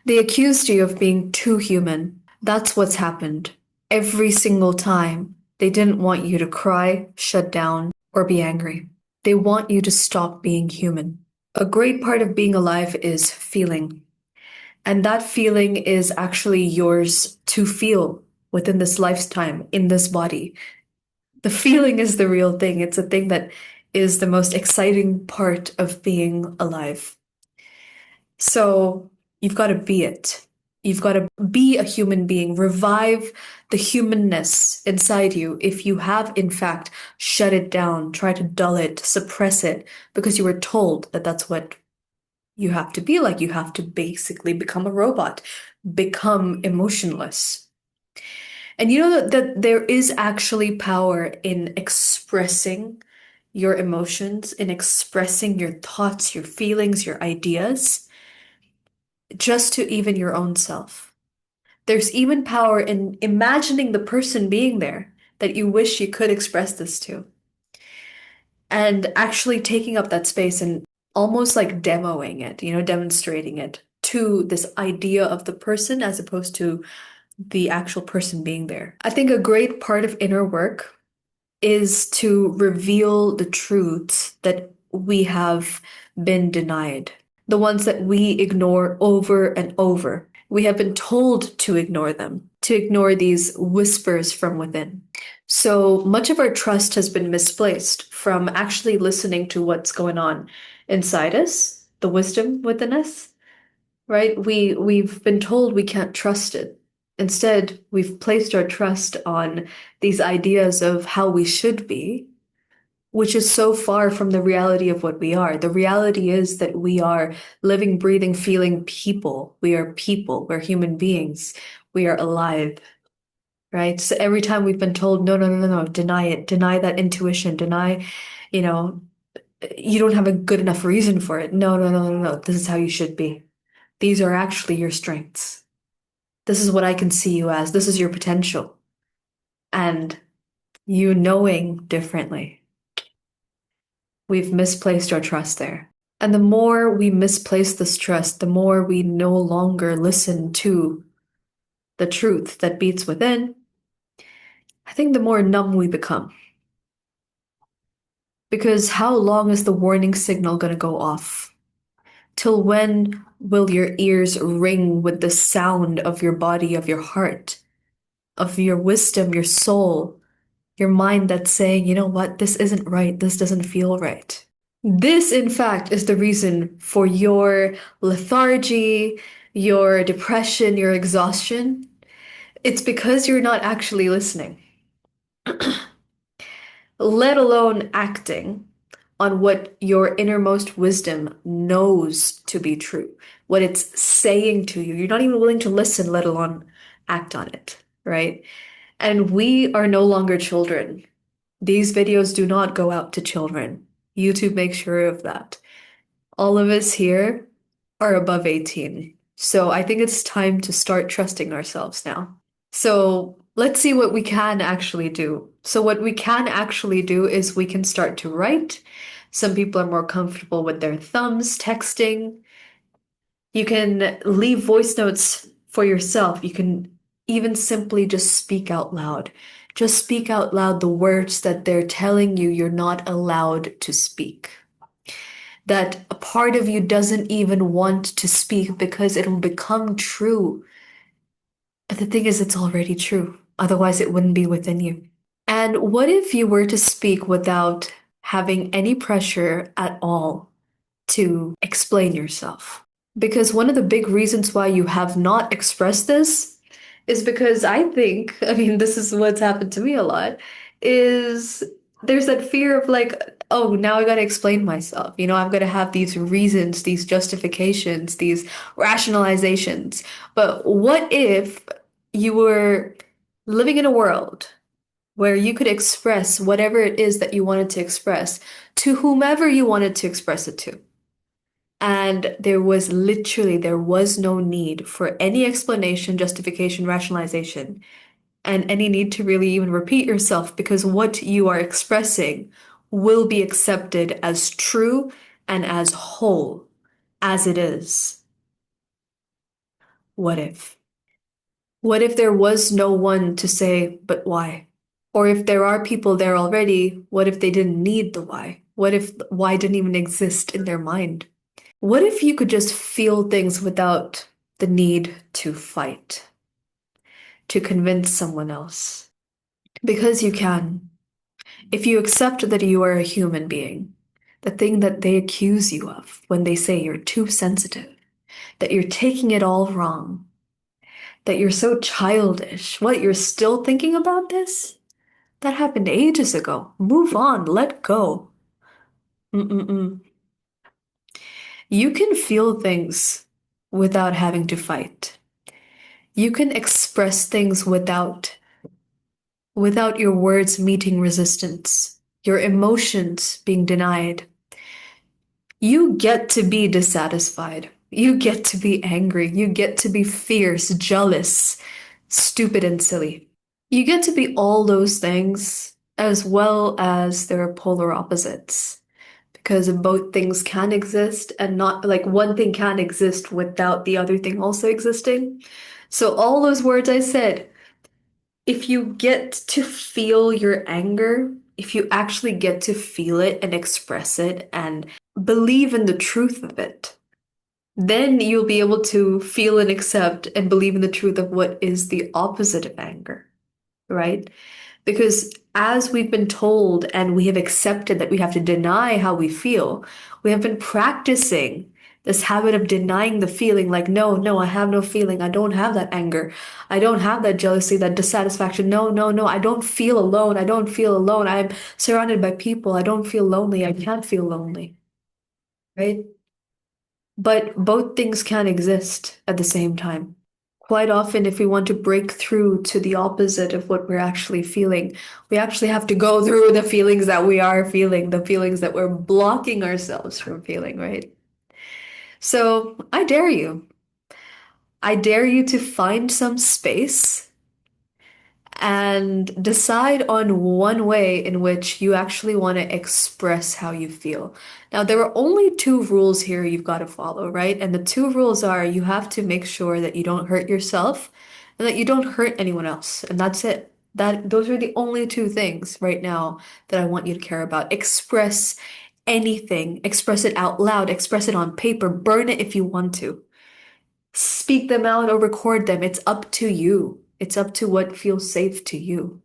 They accused you of being too human. That's what's happened. Every single time, they didn't want you to cry, shut down, or be angry. They want you to stop being human. A great part of being alive is feeling. And that feeling is actually yours to feel within this lifetime, in this body. The feeling is the real thing. It's a thing that is the most exciting part of being alive. So you've got to be it. You've got to be a human being, revive the humanness inside you if you have, in fact, shut it down, try to dull it, suppress it, because you were told that that's what you have to be like. You have to basically become a robot, become emotionless. And you know that there is actually power in expressing your emotions, in expressing your thoughts, your feelings, your ideas, just to even your own self. There's even power in imagining the person being there that you wish you could express this to, and actually taking up that space and almost like demoing it, demonstrating it to this idea of the person as opposed to the actual person being there. I think a great part of inner work is to reveal the truths that we have been denied, the ones that we ignore over and over. We have been told to ignore them, to ignore these whispers from within. So much of our trust has been misplaced from actually listening to what's going on inside us, the wisdom within us, right? We've been told we can't trust it. Instead, we've placed our trust on these ideas of how we should be, which is so far from the reality of what we are. The reality is that we are living, breathing, feeling people. We are people. We're human beings. We are alive, right? So every time we've been told, no, no, no, no, no, deny it, deny that intuition, deny, you know, you don't have a good enough reason for it. No, no, no, no, no. This is how you should be. These are actually your strengths. This is what I can see you as. This is your potential. And you knowing differently. We've misplaced our trust there. And the more we misplace this trust, the more we no longer listen to the truth that beats within, I think the more numb we become. Because how long is the warning signal going to go off? Till when will your ears ring with the sound of your body, of your heart, of your wisdom, your soul, your mind that's saying, you know what, this isn't right, this doesn't feel right? This, in fact, is the reason for your lethargy, your depression, your exhaustion. It's because you're not actually listening, let alone acting on what your innermost wisdom knows to be true, what it's saying to you. You're not even willing to listen, let alone act on it, right? And we are no longer children. These videos do not go out to children. YouTube makes sure of that. All of us here are above 18. So I think it's time to start trusting ourselves now. So let's see what we can actually do. So what we can actually do is we can start to write. Some people are more comfortable with their thumbs, texting. You can leave voice notes for yourself. You can even simply just speak out loud. Just speak out loud the words that they're telling you you're not allowed to speak. That a part of you doesn't even want to speak because it'll become true. But the thing is, it's already true. Otherwise, it wouldn't be within you. And what if you were to speak without having any pressure at all to explain yourself? Because one of the big reasons why you have not expressed this is because I think, I mean, this is what's happened to me a lot, is there's that fear of like, oh, now I gotta explain myself. I'm gonna have these reasons, these justifications, these rationalizations. But what if you were living in a world where you could express whatever it is that you wanted to express to whomever you wanted to express it to? And there was no need for any explanation, justification, rationalization, and any need to really even repeat yourself because what you are expressing will be accepted as true and as whole as it is. What if? What if there was no one to say, but why? Or if there are people there already, what if they didn't need the why? What if why didn't even exist in their mind? What if you could just feel things without the need to fight, to convince someone else? Because you can. If you accept that you are a human being, the thing that they accuse you of when they say you're too sensitive, that you're taking it all wrong, that you're so childish, what, you're still thinking about this? That happened ages ago. Move on, let go. Mm-mm-mm. You can feel things without having to fight. You can express things without your words meeting resistance, your emotions being denied. You get to be dissatisfied. You get to be angry. You get to be fierce, jealous, stupid, and silly. You get to be all those things as well as their polar opposites. Because both things can exist and not like one thing can exist without the other thing also existing. So, all those words I said, if you get to feel your anger, if you actually get to feel it and express it and believe in the truth of it, then you'll be able to feel and accept and believe in the truth of what is the opposite of anger, right? Because as we've been told and we have accepted that we have to deny how we feel, we have been practicing this habit of denying the feeling like, no, no, I have no feeling. I don't have that anger. I don't have that jealousy, that dissatisfaction. No, no, no. I don't feel alone. I don't feel alone. I'm surrounded by people. I don't feel lonely. I can't feel lonely, right? But both things can exist at the same time. Quite often, if we want to break through to the opposite of what we're actually feeling, we actually have to go through the feelings that we are feeling, the feelings that we're blocking ourselves from feeling, right? So I dare you. I dare you to find some space and decide on one way in which you actually want to express how you feel. Now, there are only two rules here you've got to follow, right? And the two rules are you have to make sure that you don't hurt yourself and that you don't hurt anyone else. And that's it. Those are the only two things right now that I want you to care about. Express anything, express it out loud, express it on paper, burn it if you want to. Speak them out or record them. It's up to you. It's up to what feels safe to you.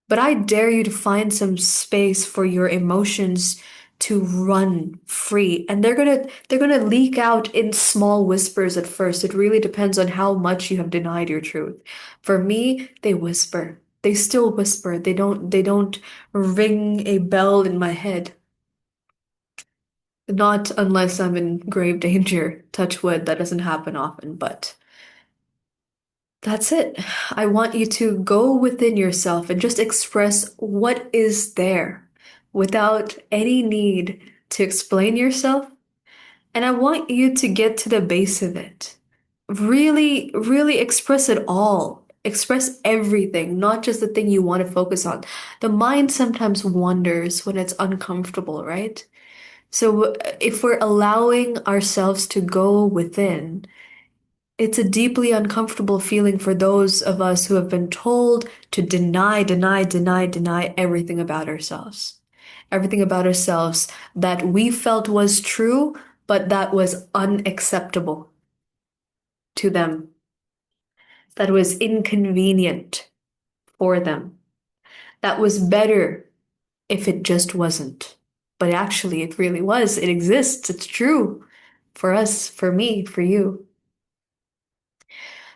But I dare you to find some space for your emotions to run free. And they're gonna leak out in small whispers at first. It really depends on how much you have denied your truth. For me, they whisper. They still whisper. They don't ring a bell in my head. Not unless I'm in grave danger. Touch wood, that doesn't happen often, but that's it. I want you to go within yourself and just express what is there without any need to explain yourself. And I want you to get to the base of it. Really, really express it all. Express everything, not just the thing you want to focus on. The mind sometimes wanders when it's uncomfortable, right? So if we're allowing ourselves to go within, it's a deeply uncomfortable feeling for those of us who have been told to deny, deny, deny, deny everything about ourselves. Everything about ourselves that we felt was true, but that was unacceptable to them, that was inconvenient for them, that was better if it just wasn't. But actually, it really was. It exists. It's true for us, for me, for you.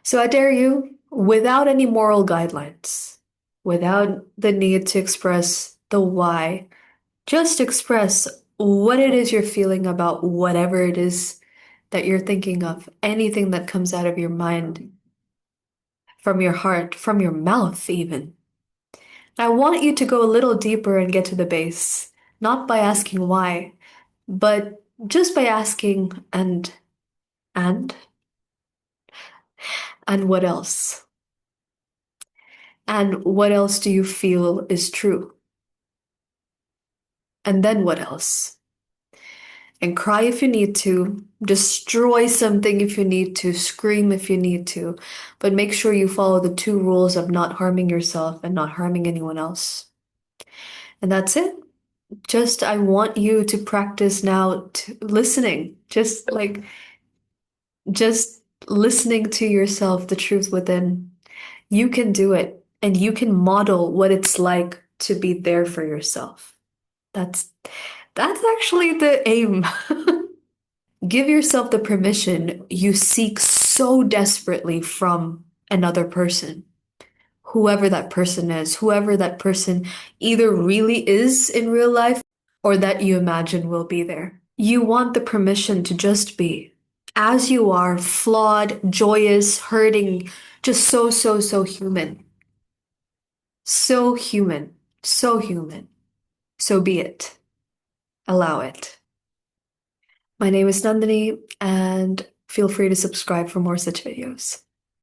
So I dare you, without any moral guidelines, without the need to express the why, just express what it is you're feeling about whatever it is that you're thinking of, anything that comes out of your mind, from your heart, from your mouth, even. I want you to go a little deeper and get to the base, not by asking why, but just by asking, and, and what else? And what else do you feel is true? And then what else? and cry if you need to, destroy something if you need to, scream if you need to, but make sure you follow the two rules of not harming yourself and not harming anyone else. And that's it. Just, I want you to practice now listening, just listening to yourself, the truth within. You can do it, and you can model what it's like to be there for yourself. That's that's actually the aim. Give yourself the permission you seek so desperately from another person, whoever that person either really is in real life or that you imagine will be there. You want the permission to just be as you are, flawed, joyous, hurting, just so human. So human, so human. So be it. Allow it. My name is Nandini, and feel free to subscribe for more such videos.